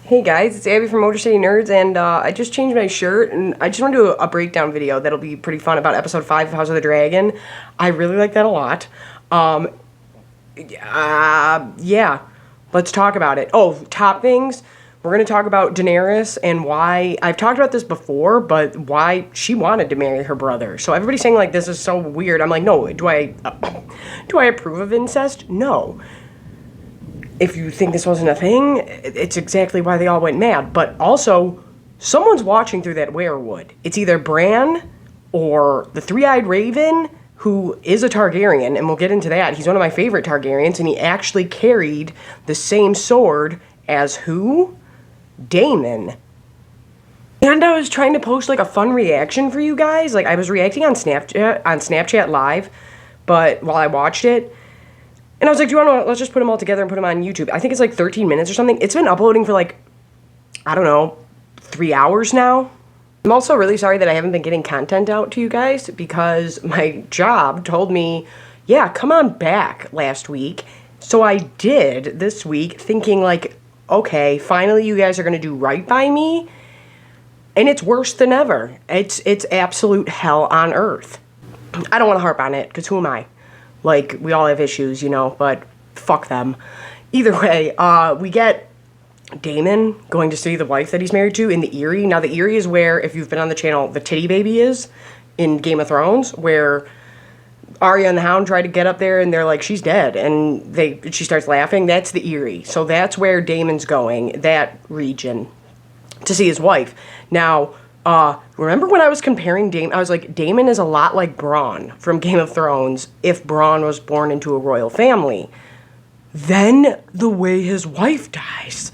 Hey guys, it's Abby from Motor City Nerds, and I just changed my shirt, and I just want to do a breakdown video that'll be pretty fun about episode 5 of House of the Dragon. I really like that a lot. Yeah, let's talk about it. Oh, top things. We're going to talk about Daenerys and why, I've talked about this before, but why she wanted to marry her brother. So everybody's saying, like, this is so weird. I'm like, no, do I approve of incest? No. If you think this wasn't a thing, it's exactly why they all went mad. But also, someone's watching through that werewood. It's either Bran or the Three-Eyed Raven, who is a Targaryen, and we'll get into that. He's one of my favorite Targaryens, and he actually carried the same sword as who? Daemon. And I was trying to post, like, a fun reaction for you guys. Like, I was reacting on Snapchat Live, but while I watched it, and I was like, do you want to, let's just put them all together and put them on YouTube. I think it's like 13 minutes or something. It's been uploading for like, I don't know, 3 hours now. I'm also really sorry that I haven't been getting content out to you guys because my job told me, yeah, come on back last week. So I did this week thinking like, okay, finally you guys are going to do right by me. And it's worse than ever. It's absolute hell on earth. I don't want to harp on it because who am I? Like, we all have issues, you know, but fuck them. Either way, we get Daemon going to see the wife that he's married to in the Eyrie. Now, the Eyrie is where, if you've been on the channel, the titty baby is in Game of Thrones, where Arya and the Hound try to get up there, and they're like, she's dead, and she starts laughing. That's the Eyrie. So that's where Daemon's going, that region, to see his wife. Now, remember when I was comparing Daemon? I was like, Daemon is a lot like Bronn from Game of Thrones if Bronn was born into a royal family. Then the way his wife dies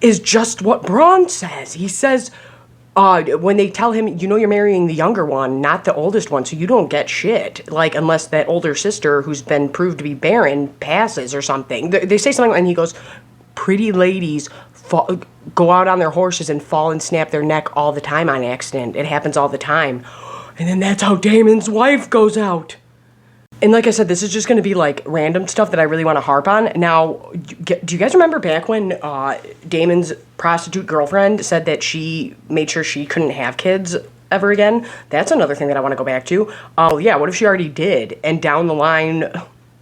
is just what Bronn says. He says, when they tell him, you know, you're marrying the younger one, not the oldest one, so you don't get shit. Like, unless that older sister who's been proved to be barren passes or something. They say something, and he goes, pretty ladies go out on their horses and fall and snap their neck all the time on accident. It happens all the time. And then that's how Daemon's wife goes out. And like I said, this is just going to be like random stuff that I really want to harp on. Now, do you guys remember back when Daemon's prostitute girlfriend said that she made sure she couldn't have kids ever again? That's another thing that I want to go back to. Oh yeah, what if she already did? And down the line,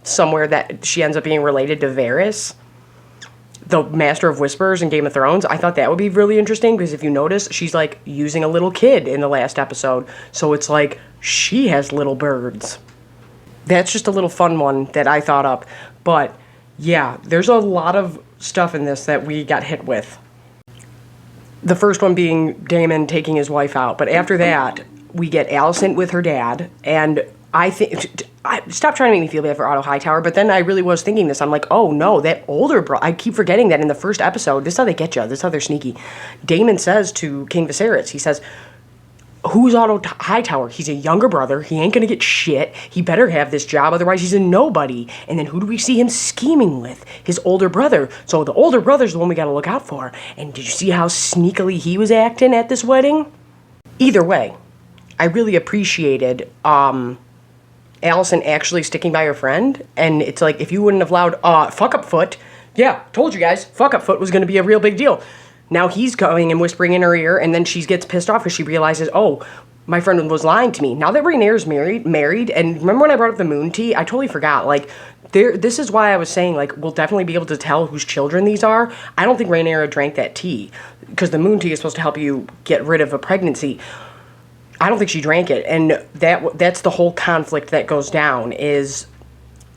somewhere that she ends up being related to Varys, the Master of Whispers in Game of Thrones. I thought that would be really interesting because if you notice, she's like using a little kid in the last episode. So it's like she has little birds. That's just a little fun one that I thought up. But yeah, there's a lot of stuff in this that we got hit with. The first one being Daemon taking his wife out. But after that, we get Alicent with her dad. And I think, stop trying to make me feel bad for Otto Hightower, but then I really was thinking this. I'm like, oh no, that older bro. I keep forgetting that in the first episode, this is how they get you. This is how they're sneaky. Daemon says to King Viserys, he says, who's Otto Hightower? He's a younger brother. He ain't gonna get shit. He better have this job, otherwise he's a nobody. And then who do we see him scheming with? His older brother. So the older brother's the one we gotta look out for. And did you see how sneakily he was acting at this wedding? Either way, I really appreciated, Alicent actually sticking by her friend, and it's like, if you wouldn't have allowed, fuck up foot, yeah, told you guys, fuck up foot was gonna be a real big deal. Now he's going and whispering in her ear, and then she gets pissed off because she realizes, oh, my friend was lying to me. Now that Rhaenyra's married, and remember when I brought up the moon tea? I totally forgot, like, this is why I was saying, like, we'll definitely be able to tell whose children these are. I don't think Rhaenyra drank that tea, because the moon tea is supposed to help you get rid of a pregnancy. I don't think she drank it, and that's the whole conflict that goes down, is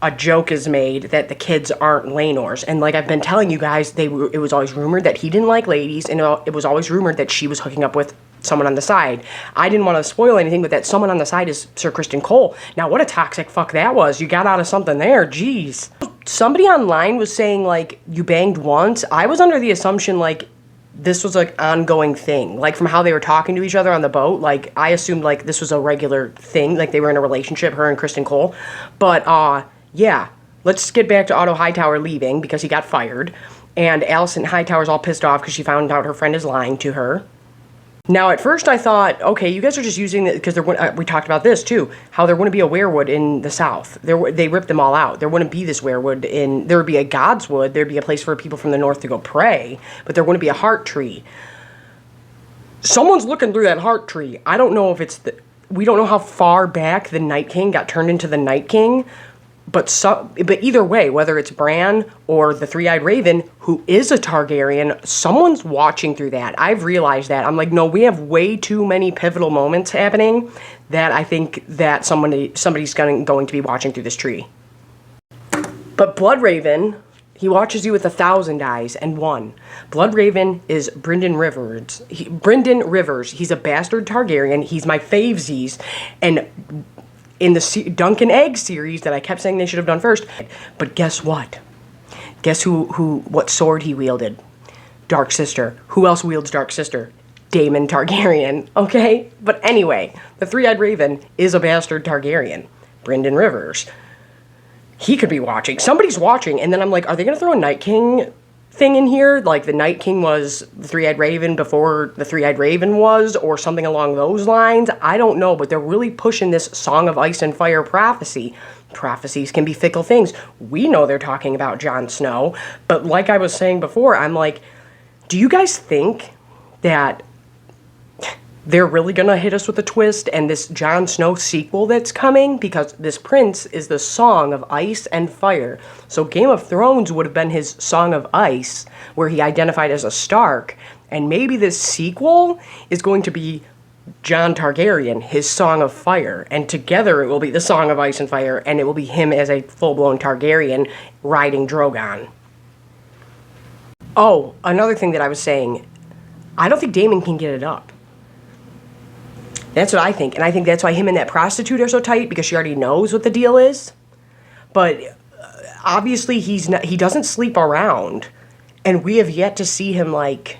a joke is made that the kids aren't Laenor's. And like I've been telling you guys, it was always rumored that he didn't like ladies, and it was always rumored that she was hooking up with someone on the side. I didn't want to spoil anything, but that someone on the side is Sir Criston Cole. Now, what a toxic fuck that was. You got out of something there, jeez. Somebody online was saying, like, you banged once. I was under the assumption, like, this was like ongoing thing, like from how they were talking to each other on the boat. Like I assumed like this was a regular thing, like they were in a relationship, her and Criston Cole. But yeah, let's get back to Otto Hightower leaving because he got fired, and Alicent Hightower's all pissed off because she found out her friend is lying to her. Now, at first I thought, okay, you guys are just using it because we talked about this too, how there wouldn't be a werewood in the South. They ripped them all out. There wouldn't be this werewood there would be a God's wood. There'd be a place for people from the North to go pray, but there wouldn't be a heart tree. Someone's looking through that heart tree. I don't know if we don't know how far back the Night King got turned into the Night King, but either way, whether it's Bran or the Three-Eyed Raven, who is a Targaryen, someone's watching through that. I've realized that. I'm like, no, we have way too many pivotal moments happening that I think that somebody's going to be watching through this tree. But Bloodraven, he watches you with 1,000 eyes and one. Bloodraven is Brynden Rivers. Brynden Rivers. He's a bastard Targaryen. He's my favesies. And in the Dunk and Egg series that I kept saying they should have done first. But guess what? Guess what sword he wielded? Dark Sister. Who else wields Dark Sister? Daemon Targaryen, okay? But anyway, the Three-Eyed Raven is a bastard Targaryen. Brynden Rivers. He could be watching. Somebody's watching, and then I'm like, are they going to throw a Night King thing in here? Like the Night King was the Three-Eyed Raven before the Three-Eyed Raven was, or something along those lines? I don't know, but they're really pushing this Song of Ice and Fire prophecy. Prophecies can be fickle things. We know they're talking about Jon Snow, but like I was saying before, I'm like, do you guys think that they're really going to hit us with a twist and this Jon Snow sequel that's coming? Because this prince is the Song of Ice and Fire. So Game of Thrones would have been his Song of Ice, where he identified as a Stark. And maybe this sequel is going to be Jon Targaryen, his Song of Fire. And together it will be the Song of Ice and Fire, and it will be him as a full-blown Targaryen riding Drogon. Oh, another thing that I was saying, I don't think Daemon can get it up. That's what I think. And I think that's why him and that prostitute are so tight, because she already knows what the deal is. But obviously he doesn't sleep around. And we have yet to see him, like,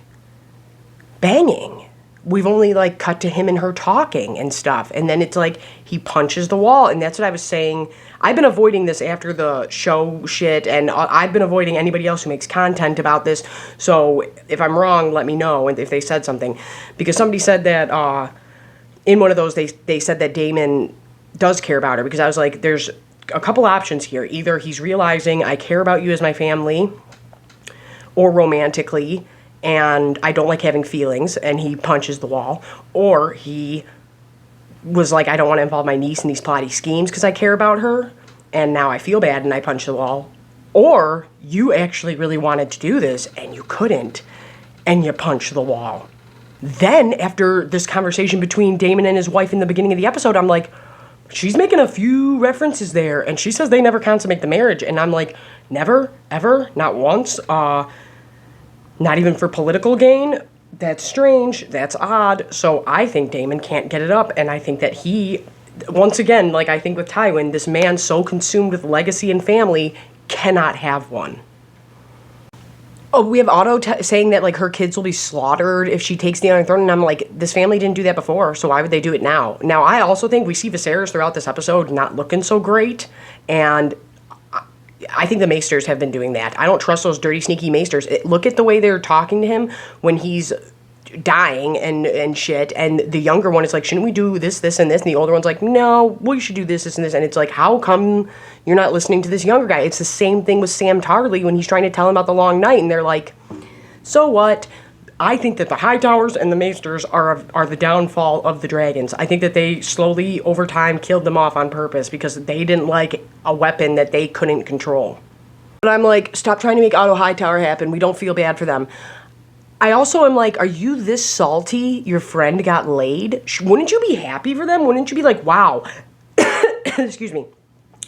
banging. We've only, like, cut to him and her talking and stuff. And then it's like he punches the wall. And that's what I was saying. I've been avoiding this after the show shit. And I've been avoiding anybody else who makes content about this. So if I'm wrong, let me know if they said something. Because somebody said that in one of those, they said that Daemon does care about her, because I was like, there's a couple options here. Either he's realizing I care about you as my family, or romantically, and I don't like having feelings, and he punches the wall, or he was like, I don't want to involve my niece in these plotty schemes because I care about her, and now I feel bad and I punch the wall. Or you actually really wanted to do this, and you couldn't, and you punch the wall. Then, after this conversation between Daemon and his wife in the beginning of the episode, I'm like, she's making a few references there, and she says they never consummate the marriage, and I'm like, never, ever, not once, not even for political gain. That's strange, that's odd. So I think Daemon can't get it up, and I think that he, once again, like I think with Tywin, this man so consumed with legacy and family cannot have one. Oh, we have Otto saying that, like, her kids will be slaughtered if she takes the Iron Throne, and I'm like, this family didn't do that before, so why would they do it now? Now, I also think we see Viserys throughout this episode not looking so great, and I think the Maesters have been doing that. I don't trust those dirty, sneaky Maesters. Look at the way they're talking to him when he's dying and shit, and the younger one is like, shouldn't we do this, this, and this? And the older one's like, no, we should do this, this, and this. And it's like, how come you're not listening to this younger guy? It's the same thing with Sam Tarly when he's trying to tell him about the Long Night, and they're like, so what? I think that the Hightowers and the Maesters are the downfall of the dragons. I think that they slowly, over time, killed them off on purpose because they didn't like a weapon that they couldn't control. But I'm like, stop trying to make Otto Hightower happen. We don't feel bad for them. I also am like, are you this salty your friend got laid? Wouldn't you be happy for them? Wouldn't you be like, wow, excuse me,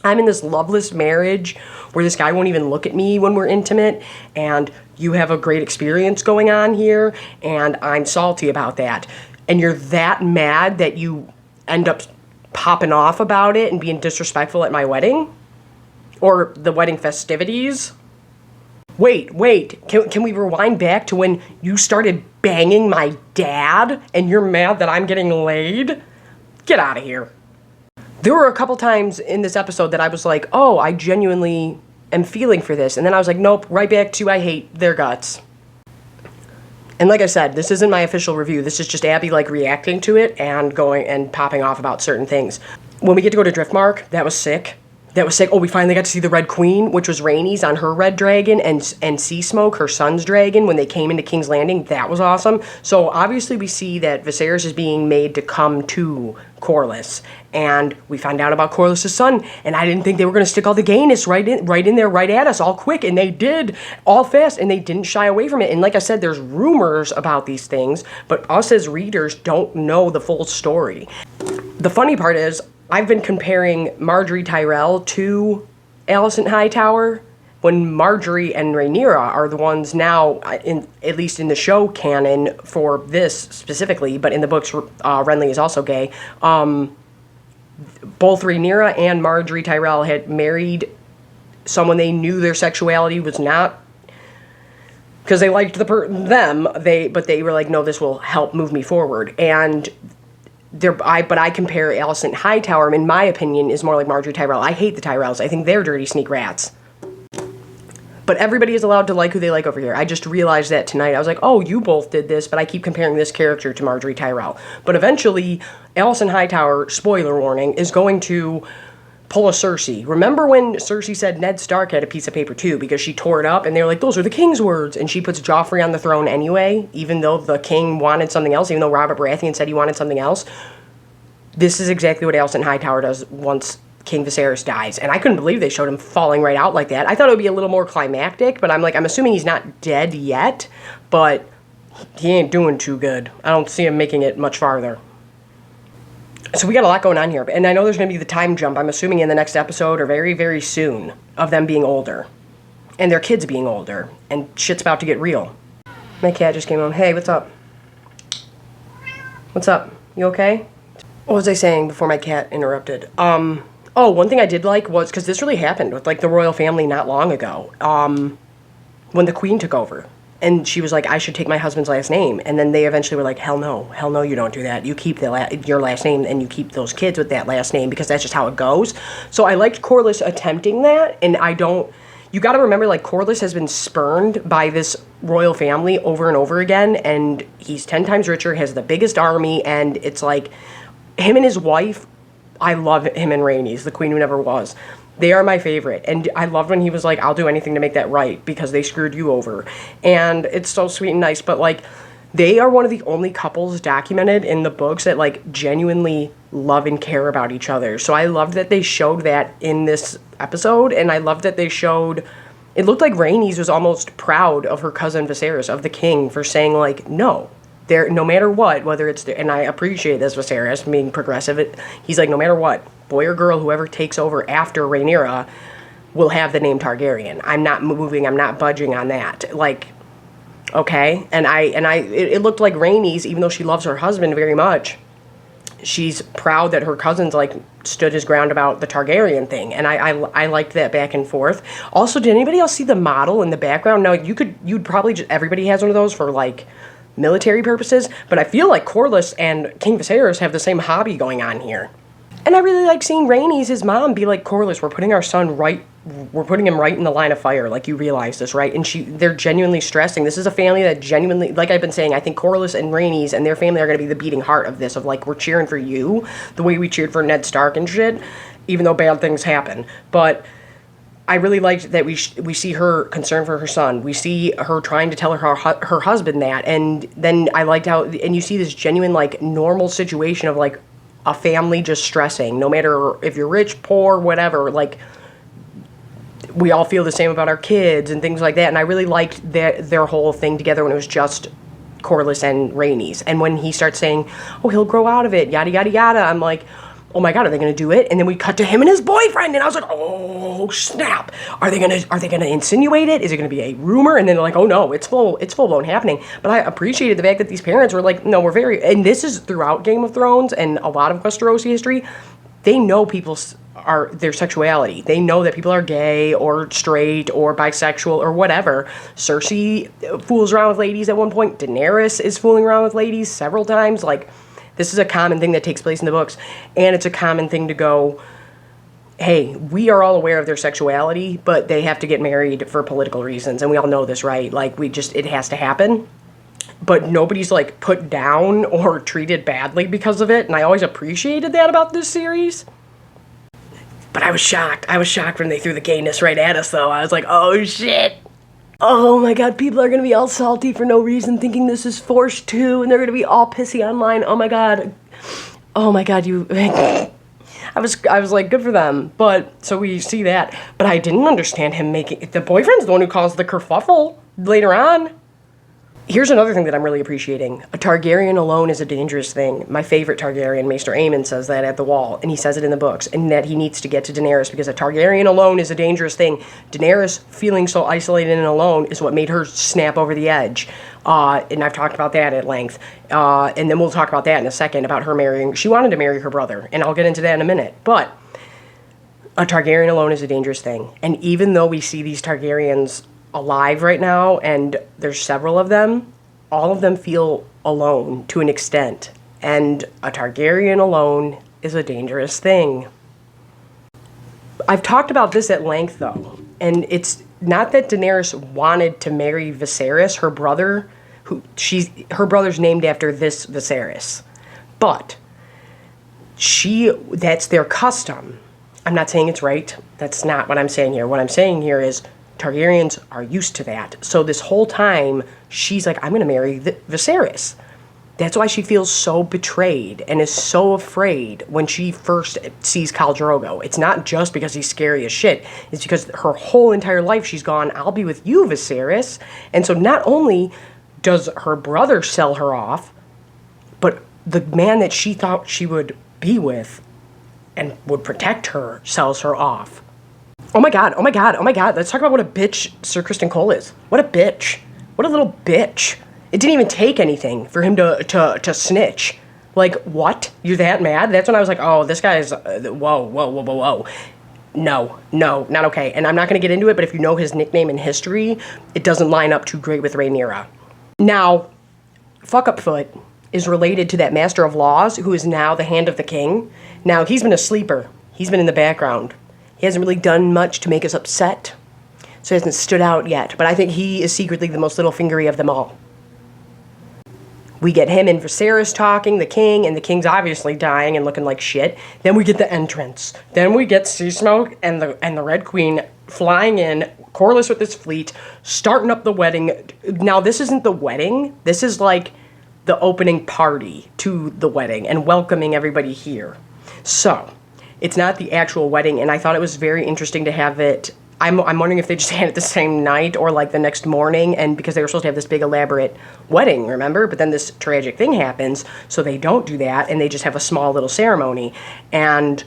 I'm in this loveless marriage where this guy won't even look at me when we're intimate, and you have a great experience going on here, and I'm salty about that. And you're that mad that you end up popping off about it and being disrespectful at my wedding? Or the wedding festivities? Wait, can we rewind back to when you started banging my dad and you're mad that I'm getting laid? Get out of here. There were a couple times in this episode that I was like, oh, I genuinely am feeling for this. And then I was like, nope, right back to I hate their guts. And like I said, this isn't my official review. This is just Abby like reacting to it and going and popping off about certain things. When we get to go to Driftmark, that was sick. That was sick. Oh, we finally got to see the Red Queen, which was Rhaenys on her red dragon, and Sea Smoke, her son's dragon, when they came into King's Landing. That was awesome. So obviously we see that Viserys is being made to come to Corlys, and we find out about Corlys' son. And I didn't think they were going to stick all the gayness right in there, right at us, all quick, and they did, all fast, and they didn't shy away from it. And like I said, there's rumors about these things, but us as readers don't know the full story. The funny part is, I've been comparing Margaery Tyrell to Alicent Hightower, when Margaery and Rhaenyra are the ones now, at least in the show canon for this specifically, but in the books, Renly is also gay. Both Rhaenyra and Margaery Tyrell had married someone they knew their sexuality was not, because they liked them, but they were like, no, this will help move me forward. And I compare Alicent Hightower, in my opinion, is more like Margaery Tyrell. I hate the Tyrells. I think they're dirty sneak rats. But everybody is allowed to like who they like over here. I just realized that tonight. I was like, oh, you both did this, but I keep comparing this character to Margaery Tyrell. But eventually, Alicent Hightower, spoiler warning, is going to pull a Cersei. Remember when Cersei said Ned Stark had a piece of paper too, because she tore it up, and they were like, those are the king's words, and she puts Joffrey on the throne anyway, even though the king wanted something else, even though Robert Baratheon said he wanted something else. This is exactly what Alicent Hightower does once King Viserys dies, and I couldn't believe they showed him falling right out like that. I thought it would be a little more climactic, but I'm assuming he's not dead yet, but he ain't doing too good. I don't see him making it much farther. So we got a lot going on here, and I know there's going to be the time jump, I'm assuming in the next episode or very, very soon, of them being older, and their kids being older, and shit's about to get real. My cat just came home. Hey, what's up? What's up? You okay? What was I saying before my cat interrupted? Oh, one thing I did like was, because this really happened with, like, the royal family not long ago, when the queen took over. And she was like, I should take my husband's last name. And then they eventually were like, hell no, you don't do that. You keep your last name, and you keep those kids with that last name, because that's just how it goes. So I liked Corlys attempting that, and you gotta remember, like, Corlys has been spurned by this royal family over and over again, and he's 10 times richer, has the biggest army, and it's like, him and his wife, I love him and Rhaenys, the queen who never was. They are my favorite. And I loved when he was like, I'll do anything to make that right because they screwed you over. And it's so sweet and nice. But, like, they are one of the only couples documented in the books that, like, genuinely love and care about each other. So I loved that they showed that in this episode. And I loved that they showed, it looked like Rhaenys was almost proud of her cousin Viserys, of the king, for saying, like, no. No matter what, whether it's, and I appreciate this Viserys being progressive, he's like, no matter what, boy or girl, whoever takes over after Rhaenyra will have the name Targaryen. I'm not moving, I'm not budging on that. Like, okay? And it looked like Rhaenys, even though she loves her husband very much, she's proud that her cousins, like, stood his ground about the Targaryen thing. And I liked that back and forth. Also, did anybody else see the model in the background? No, you'd probably just, everybody has one of those for, like, military purposes, but I feel like Corlys and King Viserys have the same hobby going on here. And I really like seeing Rhaenys, his mom, be like, Corlys, we're putting our son we're putting him right in the line of fire, like, you realize this, right? And they're genuinely stressing. This is a family that genuinely, like I've been saying, I think Corlys and Rhaenys and their family are going to be the beating heart of this, of, like, we're cheering for you, the way we cheered for Ned Stark and shit, even though bad things happen. But I really liked that we see her concern for her son. We see her trying to tell her husband that, and then I liked how, and you see this genuine, like, normal situation of, like, a family just stressing, no matter if you're rich, poor, whatever, like, we all feel the same about our kids and things like that, and I really liked their whole thing together when it was just Corlys and Rhaenys, and when he starts saying, oh, he'll grow out of it, yada, yada, yada, I'm like, oh my God, are they going to do it? And then we cut to him and his boyfriend, and I was like, oh, snap. Are they going to insinuate it? Is it going to be a rumor? And then they're like, oh no, it's full blown happening. But I appreciated the fact that these parents were like, no, and this is throughout Game of Thrones and a lot of Westerosi history, they know their sexuality. They know that people are gay or straight or bisexual or whatever. Cersei fools around with ladies at one point. Daenerys is fooling around with ladies several times. Like, this is a common thing that takes place in the books, and it's a common thing to go, hey, we are all aware of their sexuality, but they have to get married for political reasons, and we all know this, right? Like, it has to happen. but nobody's like put down or treated badly because of it, and I always appreciated that about this series. But I was shocked. I was shocked when they threw the gayness right at us, though. I was like, oh shit. Oh my god, people are gonna be all salty for no reason, thinking this is forced too, and they're gonna be all pissy online. Oh my god. Oh my god, you... I was like, good for them. But, so we see that. But I didn't understand him making... The boyfriend's the one who caused the kerfuffle later on. Here's another thing that I'm really appreciating. A Targaryen alone is a dangerous thing. My favorite Targaryen, Maester Aemon, says that at the wall, and he says it in the books, and that he needs to get to Daenerys because a Targaryen alone is a dangerous thing. Daenerys feeling so isolated and alone is what made her snap over the edge. And I've talked about that at length. And then we'll talk about that in a second, about her marrying... She wanted to marry her brother, and I'll get into that in a minute. But a Targaryen alone is a dangerous thing. And even though we see these Targaryens alive right now, and there's several of them, all of them feel alone to an extent. And a Targaryen alone is a dangerous thing. I've talked about this at length, though, and it's not that Daenerys wanted to marry Viserys, her brother, her brother's named after this Viserys, but that's their custom. I'm not saying it's right. That's not what I'm saying here. What I'm saying here is Targaryens are used to that. So this whole time, she's like, I'm going to marry Viserys. That's why she feels so betrayed and is so afraid when she first sees Khal Drogo. It's not just because he's scary as shit. It's because her whole entire life she's gone, I'll be with you, Viserys. And so not only does her brother sell her off, but the man that she thought she would be with and would protect her sells her off. Oh my god, oh my god, oh my god. Let's talk about what a bitch Sir Criston Cole is. What a bitch. What a little bitch. It didn't even take anything for him to snitch. Like, what? You're that mad? That's when I was like, oh, this guy's... whoa. No, not okay. And I'm not going to get into it, but if you know his nickname in history, it doesn't line up too great with Rhaenyra. Now, Fuck-Up-Foot is related to that Master of Laws, who is now the Hand of the King. Now, he's been a sleeper. He's been in the background. He hasn't really done much to make us upset, so he hasn't stood out yet. But I think he is secretly the most little-fingery of them all. We get him and Viserys talking, the king, and the king's obviously dying and looking like shit. Then we get the entrance. Then we get Sea Smoke and the Red Queen flying in, Corlys with his fleet, starting up the wedding. Now, this isn't the wedding. This is like the opening party to the wedding and welcoming everybody here. So... it's not the actual wedding, and I thought it was very interesting to have it... I'm wondering if they just had it the same night or, like, the next morning, and because they were supposed to have this big, elaborate wedding, remember? But then this tragic thing happens, so they don't do that, and they just have a small little ceremony. And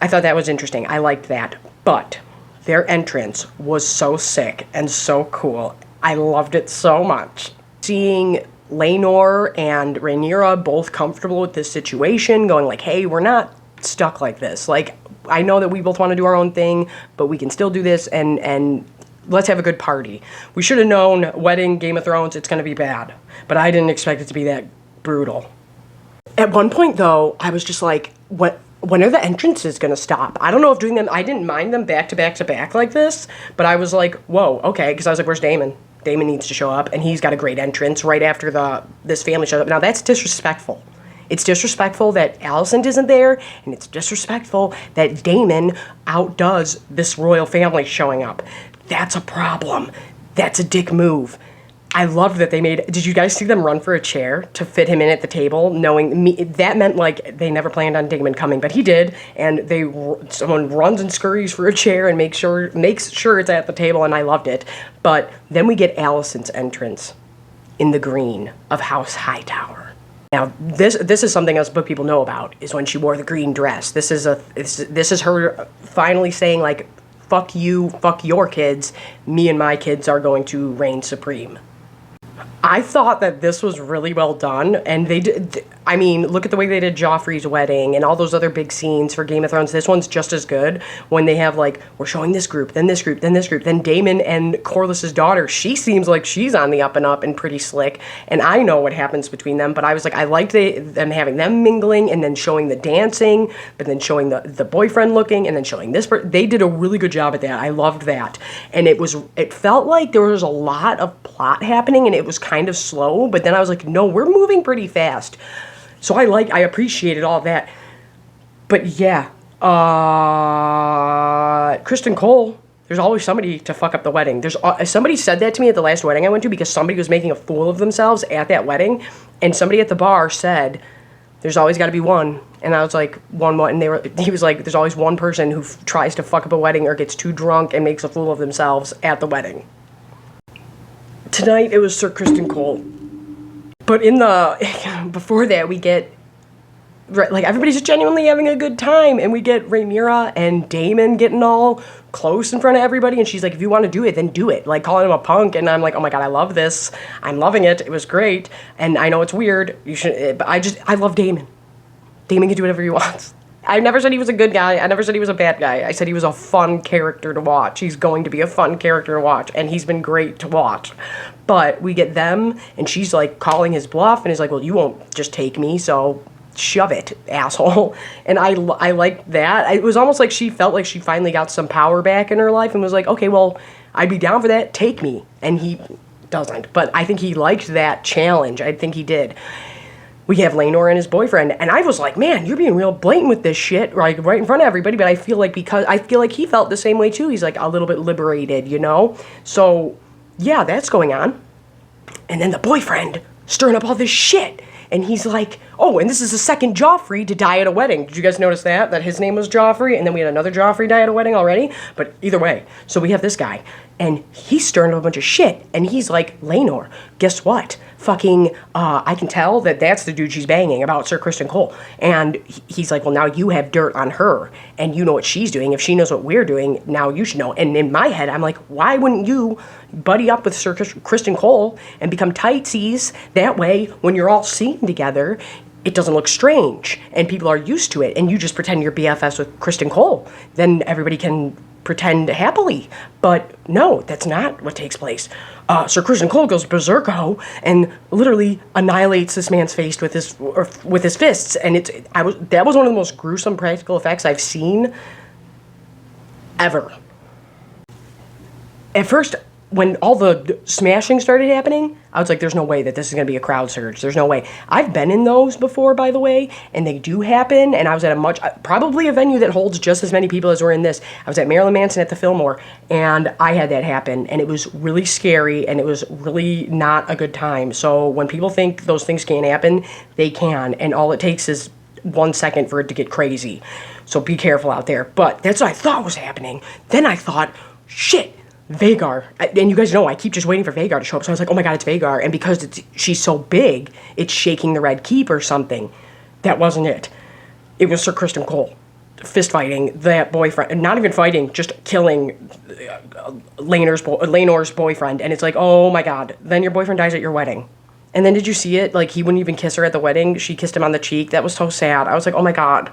I thought that was interesting. I liked that. But their entrance was so sick and so cool. I loved it so much. Seeing Laenor and Rhaenyra both comfortable with this situation, going like, hey, we're not stuck like this. Like, I know that we both want to do our own thing, but we can still do this, and let's have a good party. We should have known wedding, Game of Thrones, it's going to be bad. But I didn't expect it to be that brutal. At one point, though, I was just like, when are the entrances going to stop? I don't know if doing them... I didn't mind them back to back to back like this, but I was like, whoa, okay, because I was like, where's Daemon? Daemon needs to show up, and he's got a great entrance right after this family shows up. Now, that's disrespectful. It's disrespectful that Alicent isn't there, and it's disrespectful that Daemon outdoes this royal family showing up. That's a problem. That's a dick move. I loved that they made... Did you guys see them run for a chair to fit him in at the table, knowing... that meant, like, they never planned on Daemon coming, but he did, and someone runs and scurries for a chair and makes sure it's at the table, and I loved it. But then we get Alicent's entrance in the green of House Hightower. Now, this is something else but people know about, is when she wore the green dress. This is her finally saying, like, fuck you, fuck your kids, me and my kids are going to reign supreme. I thought that this was really well done, and they did. I mean, look at the way they did Joffrey's wedding and all those other big scenes for Game of Thrones. This one's just as good when they have, like, we're showing this group, then this group, then this group, then Daemon and Corlys's daughter. She seems like she's on the up and up and pretty slick, and I know what happens between them, but I was like, I liked them having them mingling and then showing the dancing, but then showing the boyfriend looking and then showing this. They did a really good job at that. I loved that. And it felt like there was a lot of plot happening, and it was kind kind of slow, but then I was like, no, we're moving pretty fast. So I appreciated all that. But yeah, Kristen Cole, there's always somebody to fuck up the wedding. Somebody said that to me at the last wedding I went to because somebody was making a fool of themselves at that wedding, and somebody at the bar said, there's always got to be one. And I was like, one, and he was like, there's always one person who tries to fuck up a wedding or gets too drunk and makes a fool of themselves at the wedding. Tonight it was Sir Kristen Cole. But before that we get, like, everybody's just genuinely having a good time, and we get Rhaenyra and Daemon getting all close in front of everybody, and she's like, if you want to do it, then do it, like calling him a punk, and I'm like, oh my god, I love this, I'm loving it, it was great, and I know it's weird, you should, but I love Daemon. Daemon can do whatever he wants. I never said he was a good guy, I never said he was a bad guy, I said he was a fun character to watch. He's going to be a fun character to watch, and he's been great to watch. But we get them, and she's like calling his bluff, and he's like, well, you won't just take me, so shove it, asshole. And I liked that. It was almost like she felt like she finally got some power back in her life and was like, okay, well, I'd be down for that, take me. And he doesn't. But I think he liked that challenge. I think he did. We have Laenor and his boyfriend, and I was like, man, you're being real blatant with this shit, like, right in front of everybody, but I feel like he felt the same way too. He's like a little bit liberated, you know? So, yeah, that's going on. And then the boyfriend stirring up all this shit. And he's like, oh, and this is the second Joffrey to die at a wedding. Did you guys notice that? That his name was Joffrey, and then we had another Joffrey die at a wedding already? But either way, so we have this guy, and he's stirring up a bunch of shit, and he's like, Laenor, guess what? Fucking, I can tell that that's the dude she's banging about Sir Kristen Cole. And he's like, well, now you have dirt on her, and you know what she's doing. If she knows what we're doing, now you should know. And in my head, I'm like, why wouldn't you buddy up with Sir Kristen Cole and become tightesies? That way, when you're all seen together, it doesn't look strange, and people are used to it, and you just pretend you're BFFs with Kristen Cole. Then everybody can pretend happily. But no, that's not what takes place. Sir Kristen Cole goes berserko and literally annihilates this man's face with his fists, and that was one of the most gruesome practical effects I've seen ever. At first, when all the smashing started happening, I was like, there's no way that this is going to be a crowd surge. There's no way. I've been in those before, by the way, and they do happen, and I was at probably a venue that holds just as many people as were in this. I was at Marilyn Manson at the Fillmore, and I had that happen, and it was really scary, and it was really not a good time. So when people think those things can't happen, they can, and all it takes is 1 second for it to get crazy. So be careful out there. But that's what I thought was happening. Then I thought, shit, Vhagar. And you guys know I keep just waiting for Vhagar to show up. So I was like, oh my god, it's Vhagar. And because she's so big, it's shaking the Red Keep or something. That wasn't it. It was Sir Kristen Cole fist fighting that boyfriend. Not even fighting, just killing Laenor's boyfriend. And it's like, oh my god. Then your boyfriend dies at your wedding. And then did you see it? Like, he wouldn't even kiss her at the wedding. She kissed him on the cheek. That was so sad. I was like, oh my god.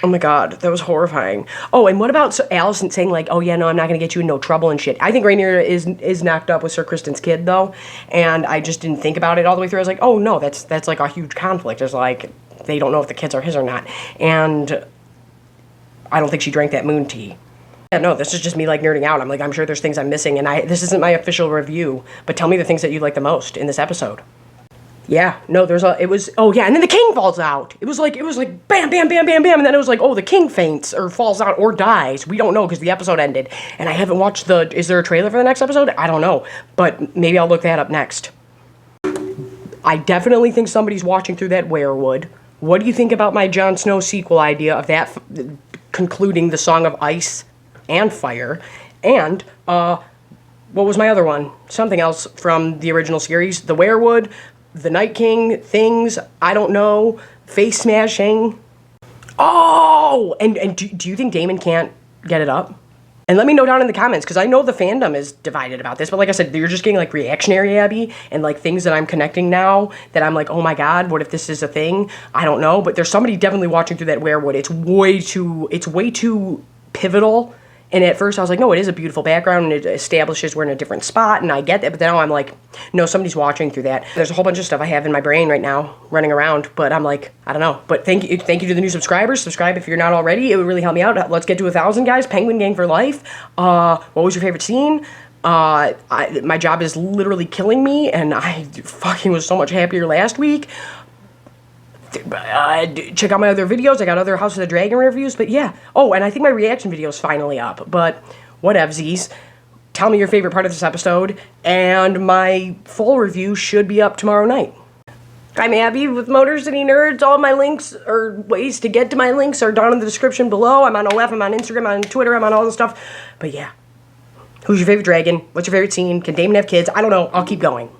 Oh my god, that was horrifying. Oh, and what about Alicent saying like, oh yeah, no, I'm not gonna get you in no trouble and shit. I think Rhaenyra is knocked up with Sir Kristen's kid though, and I just didn't think about it all the way through. I was like, oh no, that's like a huge conflict. It's like, they don't know if the kids are his or not. And I don't think she drank that moon tea. Yeah, no, this is just me like nerding out. I'm like, I'm sure there's things I'm missing, and this isn't my official review, but tell me the things that you like the most in this episode. Yeah, no, oh yeah, and then the king falls out. It was like bam, bam, bam, bam, bam, and then it was like, oh, the king faints or falls out or dies. We don't know because the episode ended, and I haven't watched is there a trailer for the next episode? I don't know, but maybe I'll look that up next. I definitely think somebody's watching through that werewood. What do you think about my Jon Snow sequel idea of that concluding the Song of Ice and Fire? And, what was my other one? Something else from the original series. The werewood, the Night King, things, I don't know, face smashing. Oh! And do you think Daemon can't get it up? And let me know down in the comments, because I know the fandom is divided about this, but like I said, you're just getting like reactionary Abby, and like things that I'm connecting now, that I'm like, oh my god, what if this is a thing? I don't know, but there's somebody definitely watching through that werewood. It's way too pivotal. And at first I was like, no, it is a beautiful background, and it establishes we're in a different spot, and I get that, but now I'm like, no, somebody's watching through that. There's a whole bunch of stuff I have in my brain right now, running around, but I'm like, I don't know. But thank you to the new subscribers. Subscribe if you're not already. It would really help me out. Let's get to 1,000, guys. Penguin Gang for life. What was your favorite scene? My job is literally killing me, and I fucking was so much happier last week. Check out my other videos. I got other House of the Dragon reviews, but yeah. Oh, and I think my reaction video is finally up, but whatevsies. Tell me your favorite part of this episode, and my full review should be up tomorrow night. I'm Abby with Motor City Nerds. All my links, or ways to get to my links, are down in the description below. I'm on OF, I'm on Instagram, I'm on Twitter, I'm on all this stuff. But yeah. Who's your favorite dragon? What's your favorite scene? Can Daemon have kids? I don't know. I'll keep going.